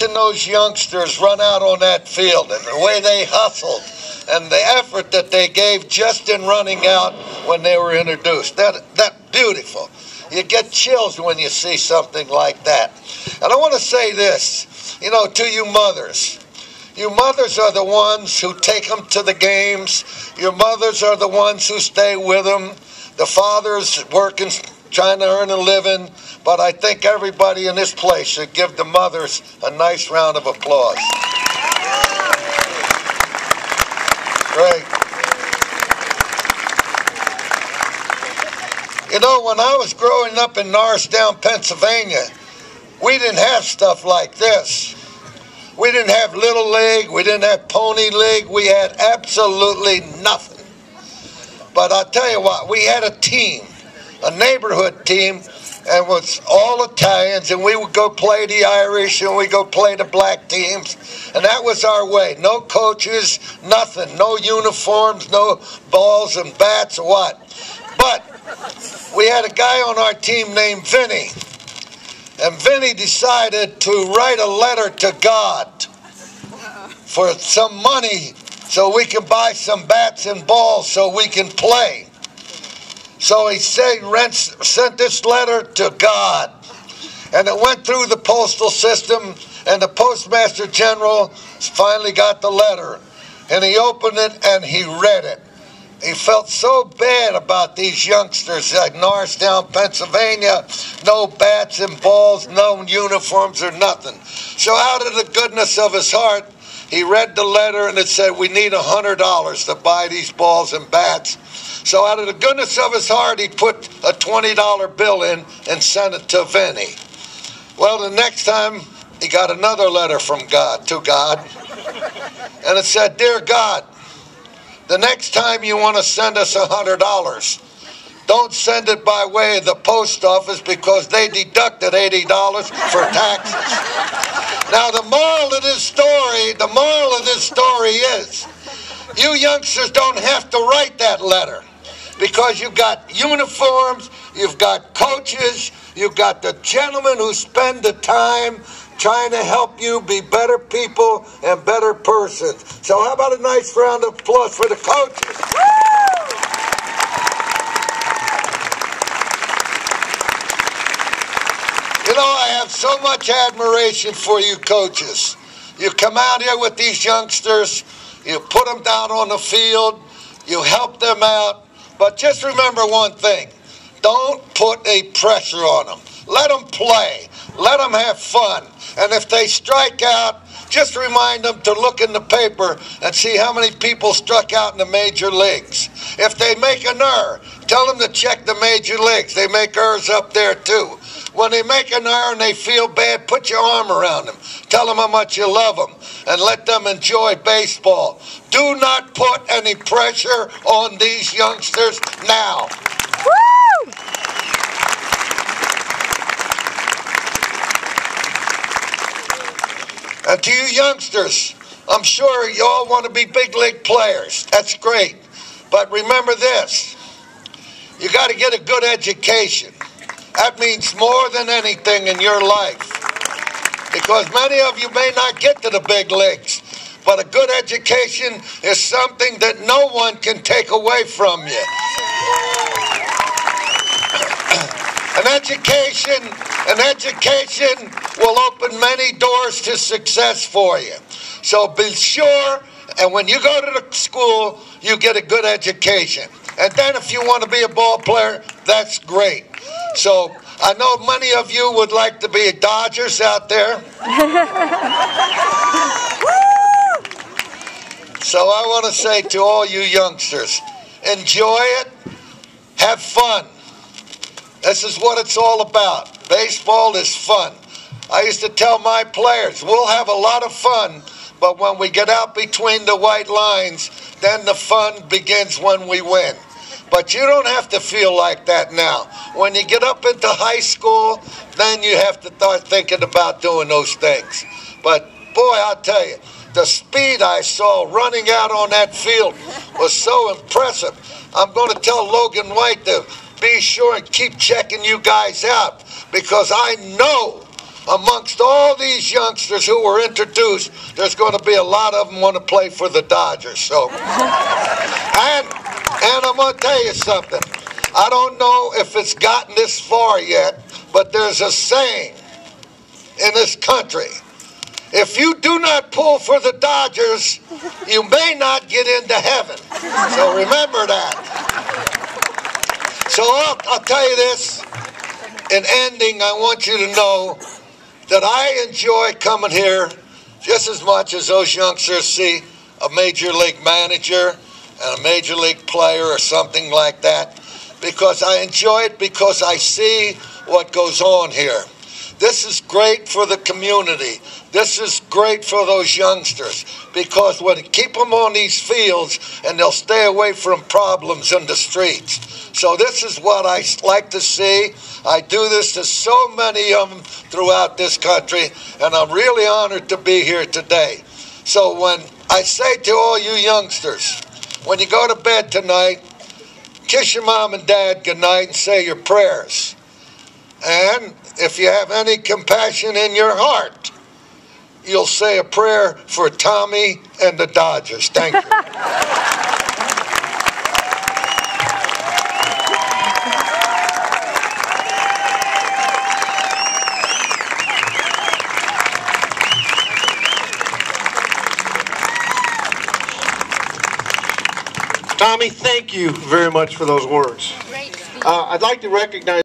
watching those youngsters run out on that field and the way they hustled and the effort that they gave just in running out when they were introduced. That beautiful. You get chills when you see something like that. And I want to say this, to you mothers. You mothers are the ones who take them to the games. Your mothers are the ones who stay with them. The fathers working, trying to earn a living. But I think everybody in this place should give the mothers a nice round of applause. Great. When I was growing up in Norristown, Pennsylvania, we didn't have stuff like this. We didn't have Little League. We didn't have Pony League. We had absolutely nothing. But I'll tell you what, we had a team, a neighborhood team, and it was all Italians, and we would go play the Irish, and we'd go play the black teams, and that was our way. No coaches, nothing, no uniforms, no balls and bats or what. But we had a guy on our team named Vinny, and Vinny decided to write a letter to God for some money so we can buy some bats and balls so we can play. So he sent this letter to God, and it went through the postal system, and the postmaster general finally got the letter, and he opened it and he read it. He felt so bad about these youngsters at Norristown, Pennsylvania. No bats and balls, no uniforms or nothing. So out of the goodness of his heart, he read the letter and it said, we need $100 to buy these balls and bats. So out of the goodness of his heart, he put a $20 bill in and sent it to Vinny. Well, the next time, he got another letter from God, to God. And it said, Dear God, the next time you want to send us $100, don't send it by way of the post office because they deducted $80 for taxes. Now, the moral of this story is, you youngsters don't have to write that letter because you've got uniforms, you've got coaches, you've got the gentlemen who spend the time trying to help you be better people and better persons. So how about a nice round of applause for the coaches? I have so much admiration for you coaches. You come out here with these youngsters, you put them down on the field, you help them out, but just remember one thing. Don't put a pressure on them. Let them play. Let them have fun. And if they strike out, just remind them to look in the paper and see how many people struck out in the major leagues. If they make an error, tell them to check the major leagues. They make errors up there too. When they make an error and they feel bad, put your arm around them. Tell them how much you love them and let them enjoy baseball. Do not put any pressure on these youngsters now. Woo! And to you youngsters, I'm sure you all want to be big league players. That's great. But remember this, you got to get a good education. That means more than anything in your life. Because many of you may not get to the big leagues, but a good education is something that no one can take away from you. An education will open many doors to success for you. So be sure, and when you go to the school, you get a good education. And then if you want to be a ball player, that's great. So I know many of you would like to be Dodgers out there. So I want to say to all you youngsters, enjoy it, have fun. This is what it's all about. Baseball is fun. I used to tell my players, we'll have a lot of fun, but when we get out between the white lines, then the fun begins when we win. But you don't have to feel like that now. When you get up into high school, then you have to start thinking about doing those things. But boy, I'll tell you, the speed I saw running out on that field was so impressive. I'm going to tell Logan White to be sure and keep checking you guys out, because I know amongst all these youngsters who were introduced, there's going to be a lot of them want to play for the Dodgers. So, and I'm going to tell you something. I don't know if it's gotten this far yet, but there's a saying in this country. If you do not pull for the Dodgers, you may not get into heaven. So remember that. So I'll tell you this. In ending, I want you to know that I enjoy coming here just as much as those youngsters see a major league manager and a major league player or something like that, because I enjoy it because I see what goes on here. This is great for the community. This is great for those youngsters because when you keep them on these fields and they'll stay away from problems in the streets. So this is what I like to see. I do this to so many of them throughout this country, and I'm really honored to be here today. So when I say to all you youngsters, when you go to bed tonight, kiss your mom and dad goodnight and say your prayers. And if you have any compassion in your heart, you'll say a prayer for Tommy and the Dodgers. Thank you. Tommy, thank you very much for those words. I'd like to recognize